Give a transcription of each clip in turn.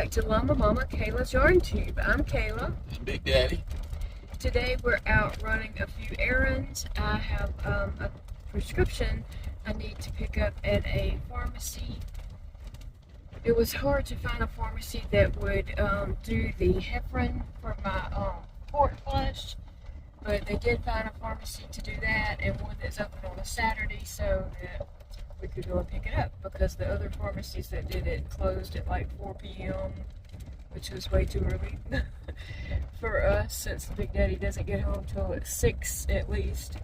back to Llama Mama Kayla's Yarn Tube. I'm Kayla. And Big Daddy. Today we're out running a few errands. I have a prescription I need to pick up at a pharmacy. It was hard to find a pharmacy that would do the heparin for my port flush, but they did find a pharmacy to do that, and one that's open on a Saturday so that we could go and pick it up, because the other pharmacies that did it closed at like 4 p.m., which was way too early for us, since Big Daddy doesn't get home till at 6 at least.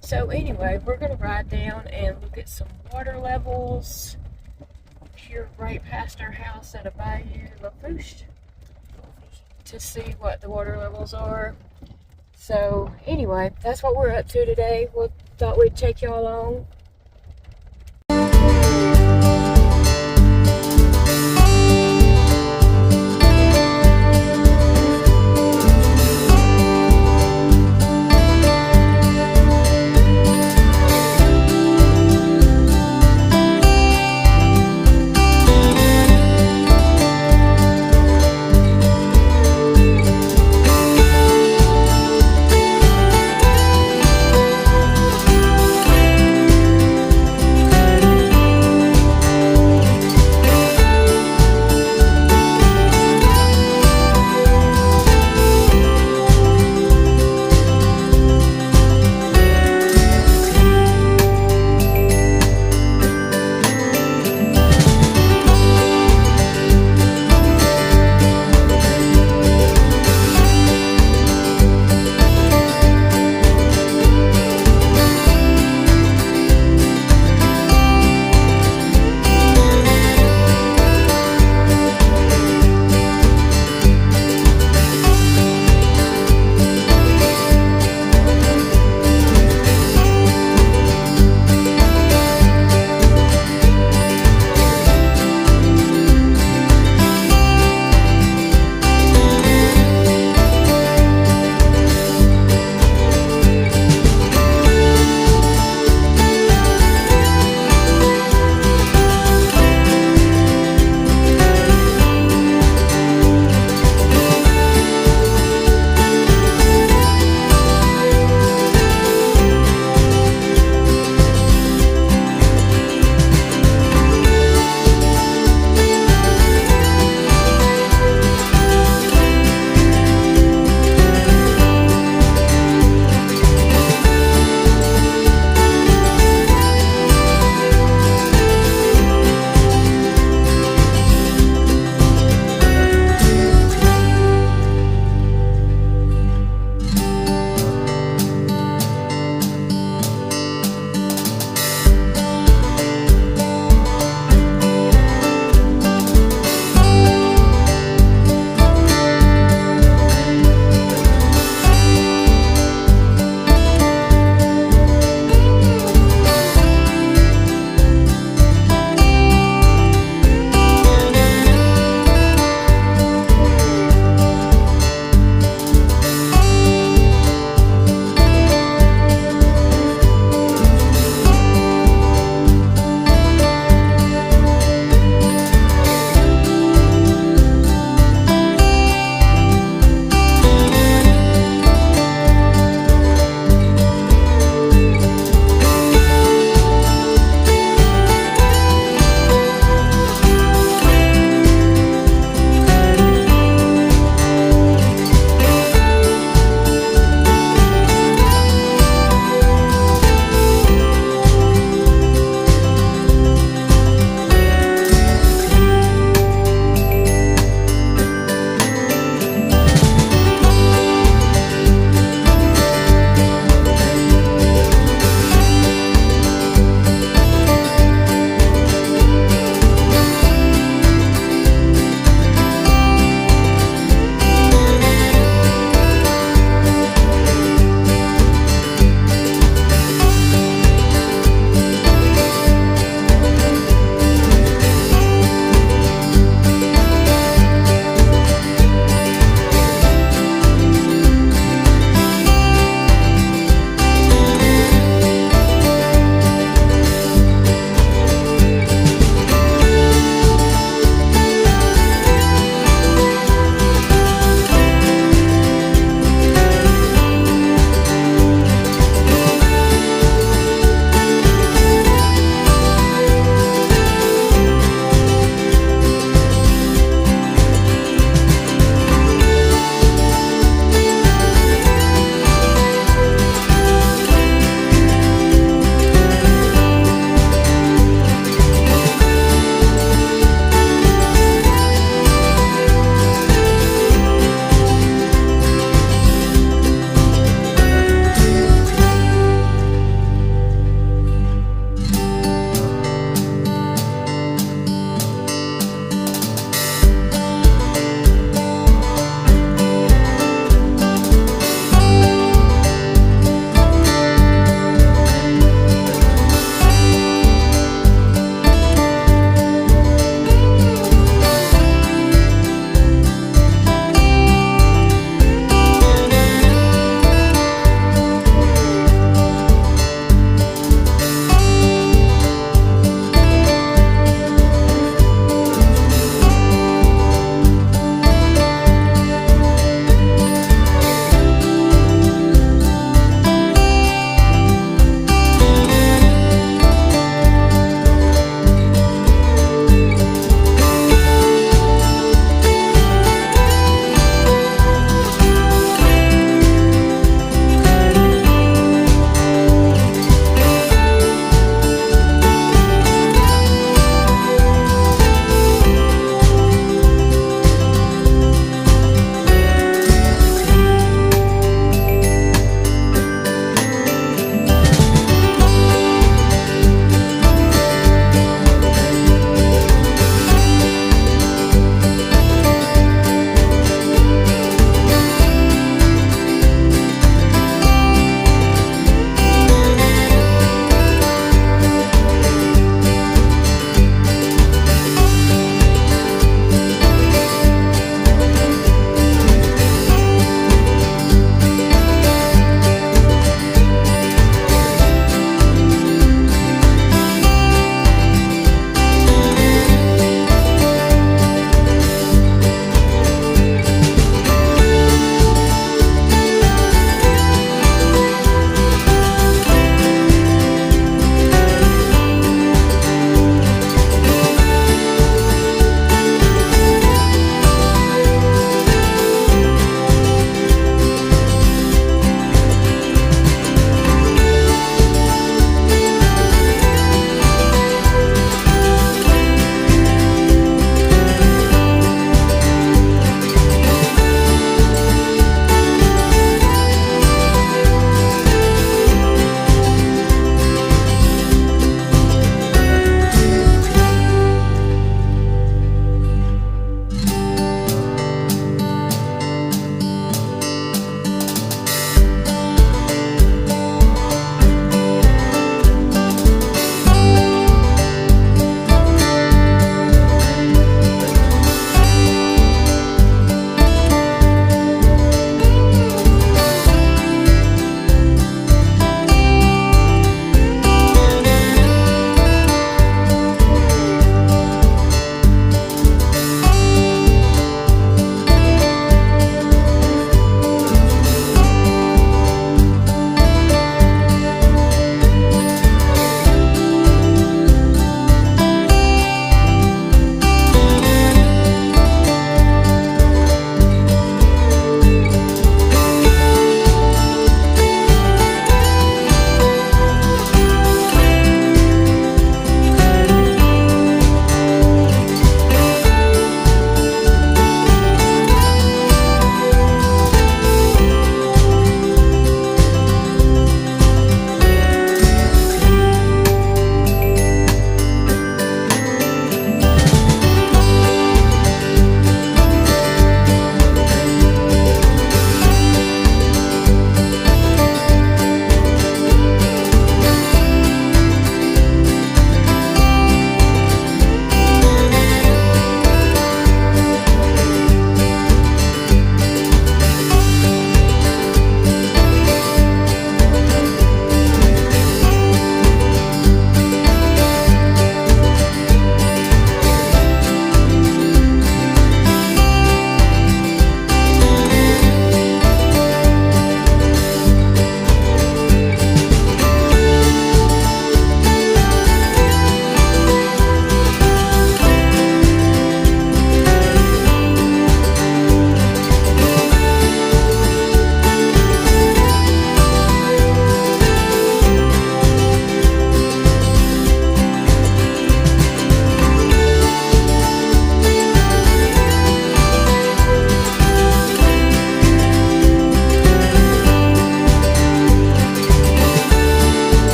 So anyway, we're going to ride down and look at some water levels here right past our house at a bayou, Lafourche, to see what the water levels are. So anyway, that's what we're up to today. We thought we'd take y'all along.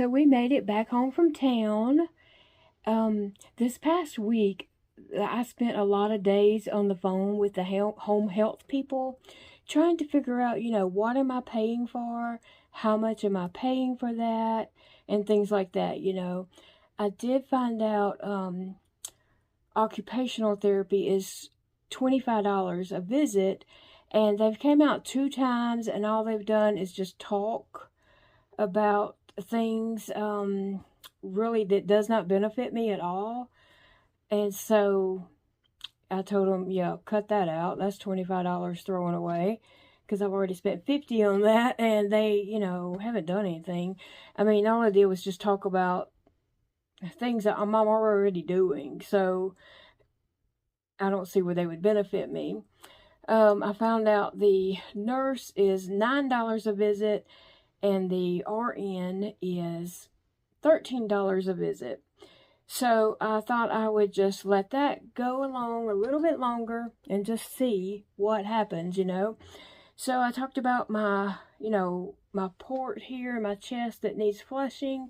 so we made it back home from town. This past week, I spent a lot of days on the phone with the home health people, trying to figure out, what am I paying for? How much am I paying for that? And things like that, I did find out occupational therapy is $25 a visit, and they've came out 2 times, and all they've done is just talk about things really that does not benefit me at all. And so I told them, yeah, cut that out. That's $25 thrown away, because I've already spent $50 on that, and they, haven't done anything. I mean, all I did was just talk about things that I'm already doing, so I don't see where they would benefit me. I found out the nurse is $9 a visit, and the RN is $13 a visit. So I thought I would just let that go along a little bit longer and just see what happens, So I talked about my, my port here, my chest that needs flushing.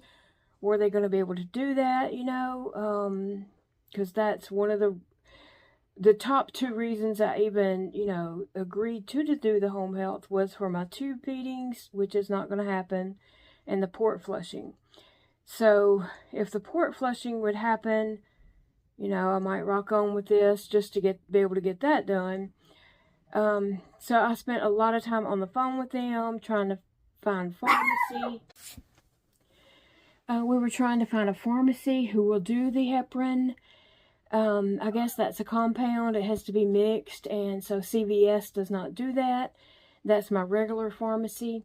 Were they going to be able to do that, because that's one of the top 2 reasons I even, agreed to do the home health was for my tube feedings, which is not going to happen, and the port flushing. So if the port flushing would happen, I might rock on with this just to be able to get that done. So I spent a lot of time on the phone with them trying to find pharmacy. We were trying to find a pharmacy who will do the heparin. I guess that's a compound. It has to be mixed, and so CVS does not do that. That's my regular pharmacy.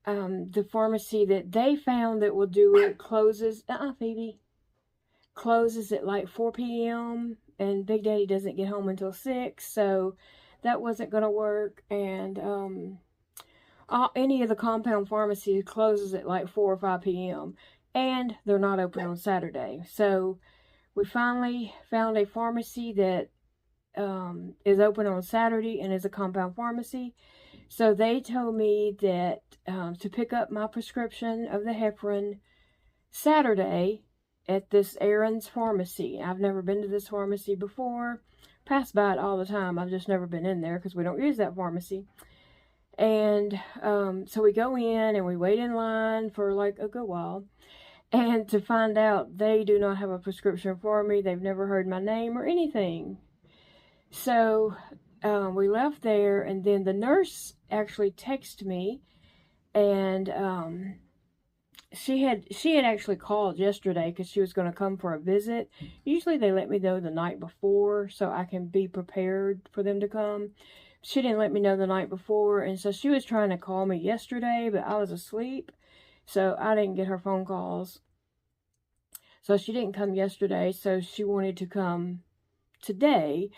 The pharmacy that they found that will do it closes, Phoebe, closes at like 4 p.m. and Big Daddy doesn't get home until 6, so that wasn't going to work. And any of the compound pharmacies closes at like 4 or 5 p.m. and they're not open on Saturday. So we finally found a pharmacy that is open on Saturday and is a compound pharmacy. So they told me that to pick up my prescription of the heparin Saturday at this Aaron's pharmacy. I've never been to this pharmacy before. Pass by it all the time. I've just never been in there because we don't use that pharmacy. And so we go in and we wait in line for like a good while. And to find out they do not have a prescription for me. They've never heard my name or anything. So we left there, and then the nurse actually texted me, and she had actually called yesterday because she was going to come for a visit. Usually they let me know the night before so I can be prepared for them to come. She didn't let me know the night before, and so she was trying to call me yesterday, but I was asleep, so I didn't get her phone calls. So she didn't come yesterday, so she wanted to come today.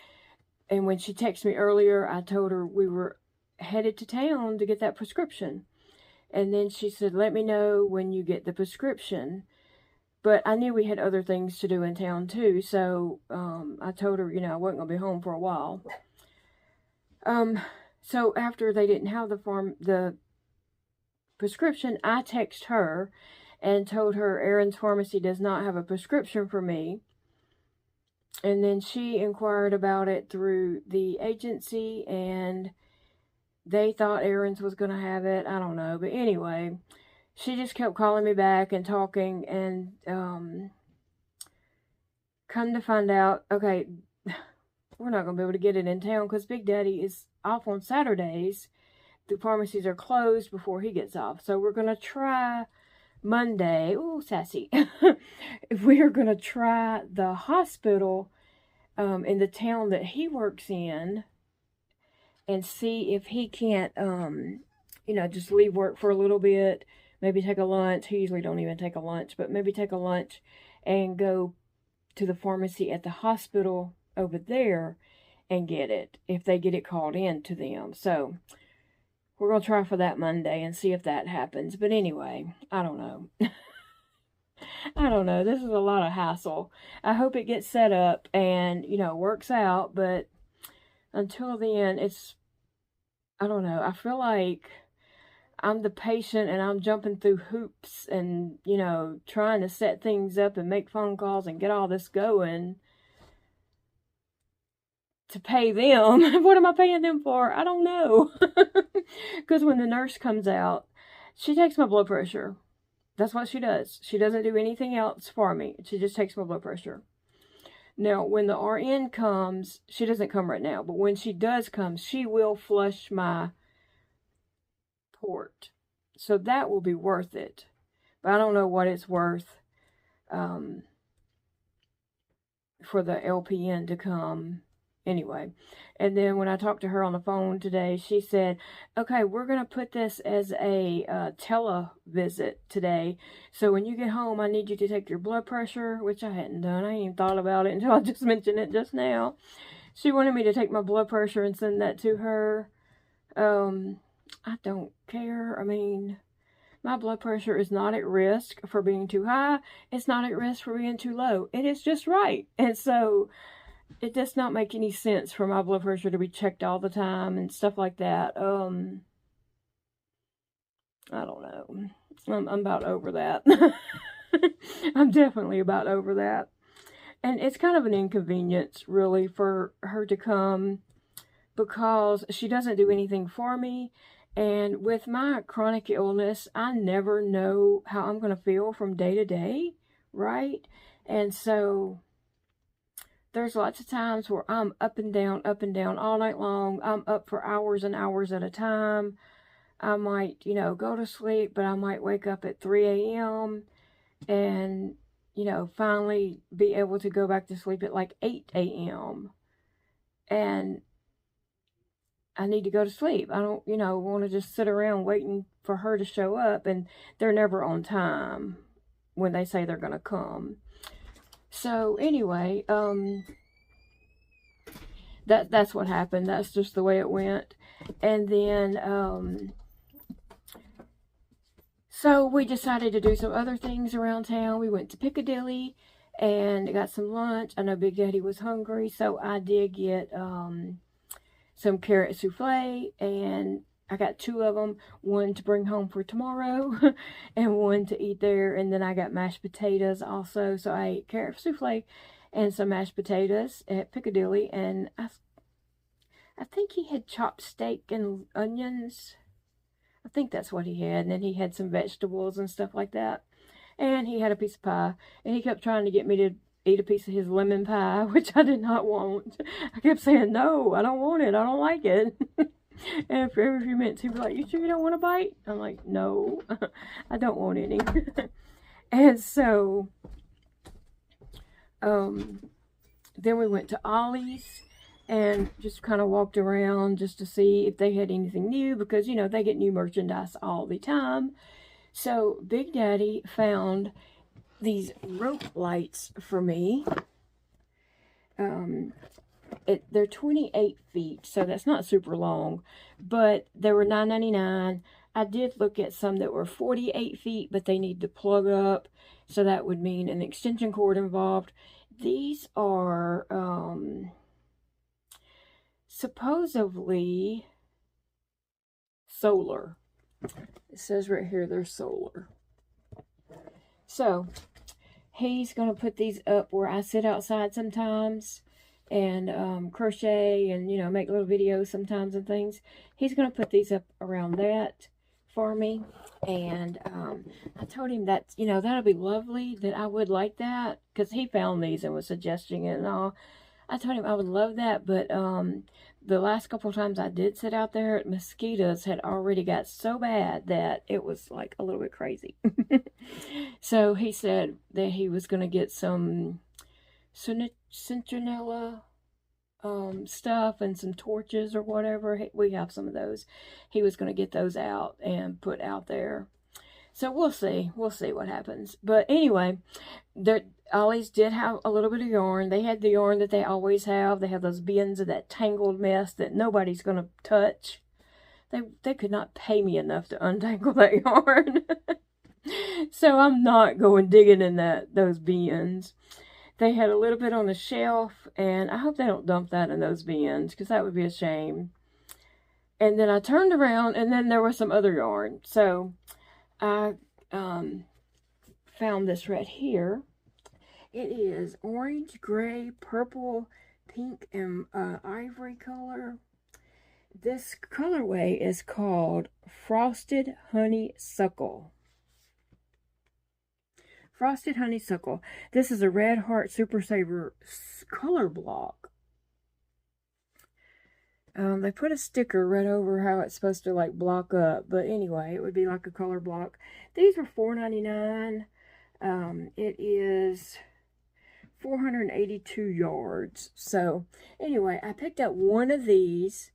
And when she texted me earlier, I told her we were headed to town to get that prescription. And then she said, let me know when you get the prescription. But I knew we had other things to do in town too. So I told her, I wasn't going to be home for a while. So after they didn't have the prescription, I texted her and told her Aaron's pharmacy does not have a prescription for me. And then she inquired about it through the agency, and they thought Aaron's was going to have it. I don't know. But anyway, she just kept calling me back and talking, and come to find out, okay, we're not going to be able to get it in town because Big Daddy is off on Saturdays. The pharmacies are closed before he gets off. So we're going to try Monday. Ooh, sassy. We are going to try the hospital in the town that he works in and see if he can't, just leave work for a little bit, maybe take a lunch. He usually don't even take a lunch, but maybe take a lunch and go to the pharmacy at the hospital over there and get it, if they get it called in to them. So we're going to try for that Monday and see if that happens. But anyway, I don't know. I don't know. This is a lot of hassle. I hope it gets set up and, works out. But until then, I don't know. I feel like I'm the patient and I'm jumping through hoops and, you know, trying to set things up and make phone calls and get all this going to pay them. What am I paying them for? I don't know. Because when the nurse comes out, she takes my blood pressure. That's what she does. She doesn't do anything else for me. She just takes my blood pressure. Now, when the RN comes, she doesn't come right now, but when she does come, she will flush my port. So that will be worth it. But I don't know what it's worth for the LPN to come anyway. And then when I talked to her on the phone today, she said, okay, we're going to put this as a tele-visit today. So when you get home, I need you to take your blood pressure, which I hadn't done. I ain't even thought about it until I just mentioned it just now. She wanted me to take my blood pressure and send that to her. I don't care. I mean, my blood pressure is not at risk for being too high. It's not at risk for being too low. It is just right. And so it does not make any sense for my blood pressure to be checked all the time and stuff like that. I don't know. I'm about over that. I'm definitely about over that. And it's kind of an inconvenience, really, for her to come because she doesn't do anything for me. And with my chronic illness, I never know how I'm going to feel from day to day, right? And so there's lots of times where I'm up and down all night long. I'm up for hours and hours at a time. I might, you know, go to sleep, but I might wake up at 3 a.m. and, you know, finally be able to go back to sleep at like 8 a.m. And I need to go to sleep. I don't, you know, want to just sit around waiting for her to show up, and they're never on time when they say they're going to come. So anyway, that's what happened. That's just the way it went. And then, so we decided to do some other things around town. We went to Piccadilly and got some lunch. I know Big Daddy was hungry, so I did get, some carrot souffle, and I got 2 of them, one to bring home for tomorrow and one to eat there. And then I got mashed potatoes also. So I ate carrot souffle and some mashed potatoes at Piccadilly. And I think he had chopped steak and onions. I think that's what he had. And then he had some vegetables and stuff like that. And he had a piece of pie. And he kept trying to get me to eat a piece of his lemon pie, which I did not want. I kept saying, no, I don't want it. I don't like it. And for every few minutes, he'd be like, you sure you don't want a bite? I'm like, no, I don't want any. And so, then we went to Ollie's and just kind of walked around just to see if they had anything new, because, you know, they get new merchandise all the time. So Big Daddy found these rope lights for me. They're 28 feet, so that's not super long, but they were $9.99. I did look at some that were 48 feet, but they need to plug up, so that would mean an extension cord involved. These are supposedly solar. It says right here they're solar. So he's going to put these up where I sit outside sometimes and crochet and, you know, make little videos sometimes and things. He's going to put these up around that for me. And I told him that, you know, that'll be lovely, that I would like that, because he found these and was suggesting it and all. I told him I would love that, but the last couple of times I did sit out there, mosquitoes had already got so bad that it was like a little bit crazy. So he said that he was going to get some citronella stuff and some torches or whatever. We have some of those. He was going to get those out and put out there. So we'll see. We'll see what happens. But anyway, Ollie's did have a little bit of yarn. They had the yarn that they always have. They have those bins of that tangled mess that nobody's going to touch. They could not pay me enough to untangle that yarn. So I'm not going digging in those bins. They had a little bit on the shelf, and I hope they don't dump that in those bins, because that would be a shame. And then I turned around, and then there was some other yarn. So I found this right here. It is orange, gray, purple, pink, and ivory color. This colorway is called Frosted Honeysuckle. Frosted Honeysuckle. This is a Red Heart Super Saver color block. They put a sticker right over how it's supposed to like block up, but anyway, it would be like a color block. These were $4.99. It is 482 yards. So anyway, I picked up one of these,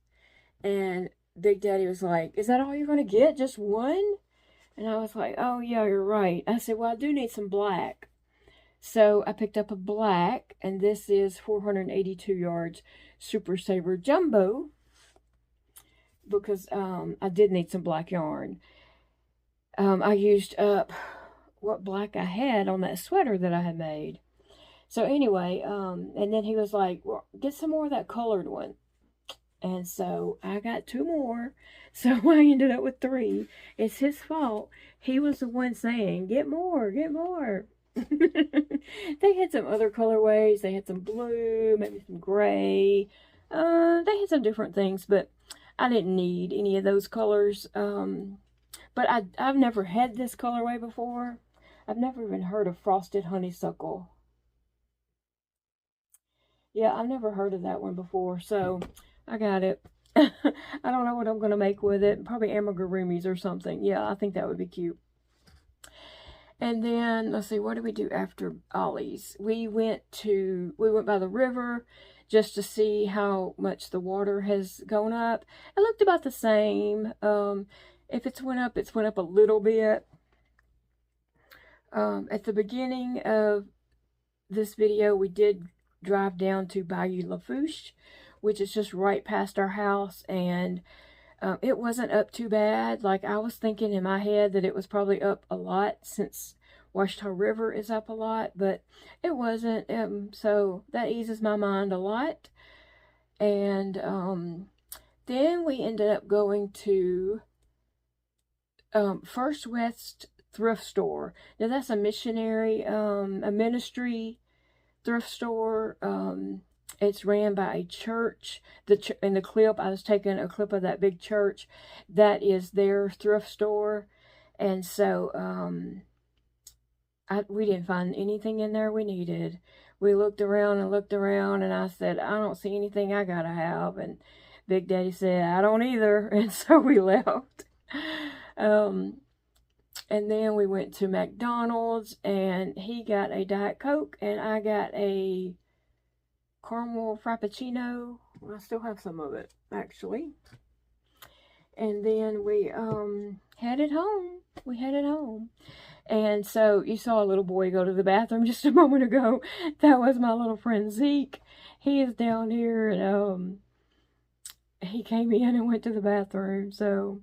and Big Daddy was like, "Is that all you're gonna get? Just one?" And I was like, "Oh yeah, you're right." I said, "Well, I do need some black." So I picked up a black, and this is 482 yards Super Saver Jumbo, because I did need some black yarn. I used up what black I had on that sweater that I had made. So anyway, and then he was like, "Well, get some more of that colored one." And so I got 2 more. So I ended up with 3. It's his fault. He was the one saying, "Get more, get more." They had some other colorways. They had some blue, maybe some gray. They had some different things, but I didn't need any of those colors. But I've never had this colorway before. I've never even heard of Frosted Honeysuckle. Yeah, I've never heard of that one before, so I got it. I don't know what I'm going to make with it. Probably amigurumis or something. Yeah, I think that would be cute. And then, let's see, what did we do after Ollie's? We went by the river just to see how much the water has gone up. It looked about the same. If it's went up a little bit. At the beginning of this video, we did drive down to Bayou Lafourche, which is just right past our house, and it wasn't up too bad. Like, I was thinking in my head that it was probably up a lot since Washita River is up a lot, but it wasn't. So that eases my mind a lot. And then we ended up going to First West Thrift Store. Now that's a missionary, a ministry thrift store. It's ran by a church. In the clip, I was taking a clip of that big church. That is their thrift store. And so we didn't find anything in there we needed. We looked around, and I said, "I don't see anything I gotta have." And Big Daddy said, "I don't either." And so we left. And then we went to McDonald's, and he got a Diet Coke, and I got a caramel frappuccino. I still have some of it, actually. And then we headed home. And so you saw a little boy go to the bathroom just a moment ago. That was my little friend Zeke. He is down here, and he came in and went to the bathroom. So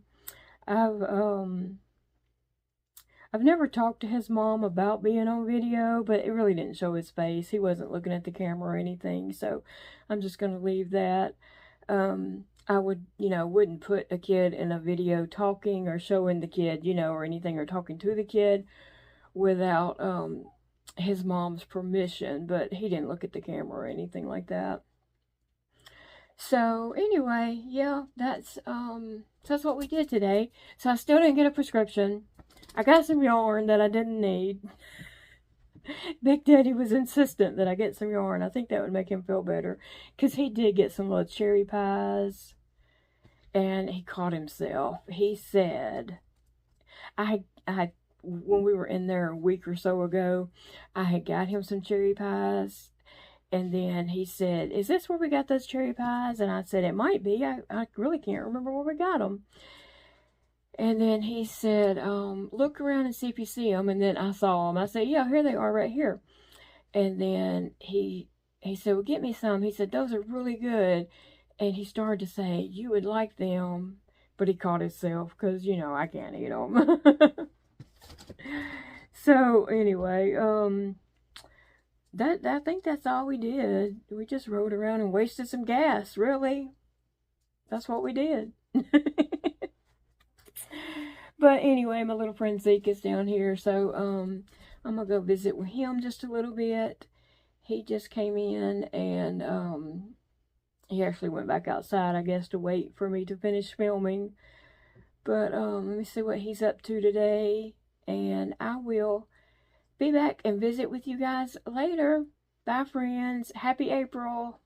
I've never talked to his mom about being on video, but it really didn't show his face. He wasn't looking at the camera or anything, so I'm just going to leave that. I wouldn't put a kid in a video talking or showing the kid, or anything, or talking to the kid without his mom's permission, but he didn't look at the camera or anything like that. So anyway, yeah, that's what we did today. So I still didn't get a prescription. I got some yarn that I didn't need. Big Daddy was insistent that I get some yarn. I think that would make him feel better, because he did get some little cherry pies, and he caught himself. He said, when we were in there a week or so ago, I had got him some cherry pies, and then he said, "Is this where we got those cherry pies?" And I said, "It might be. I really can't remember where we got them." And then he said, "Look around and see if you see them." And then I saw them. I said, "Yeah, here they are right here." And then he said, "Well, get me some." He said, "Those are really good." And he started to say, "You would like them." But he caught himself, because, I can't eat them. So, anyway, I think that's all we did. We just rode around and wasted some gas, really. That's what we did. But anyway, my little friend Zeke is down here, so I'm gonna go visit with him just a little bit. He just came in, and he actually went back outside, I guess, to wait for me to finish filming. But let me see what he's up to today, and I will be back and visit with you guys later. Bye, friends. Happy April.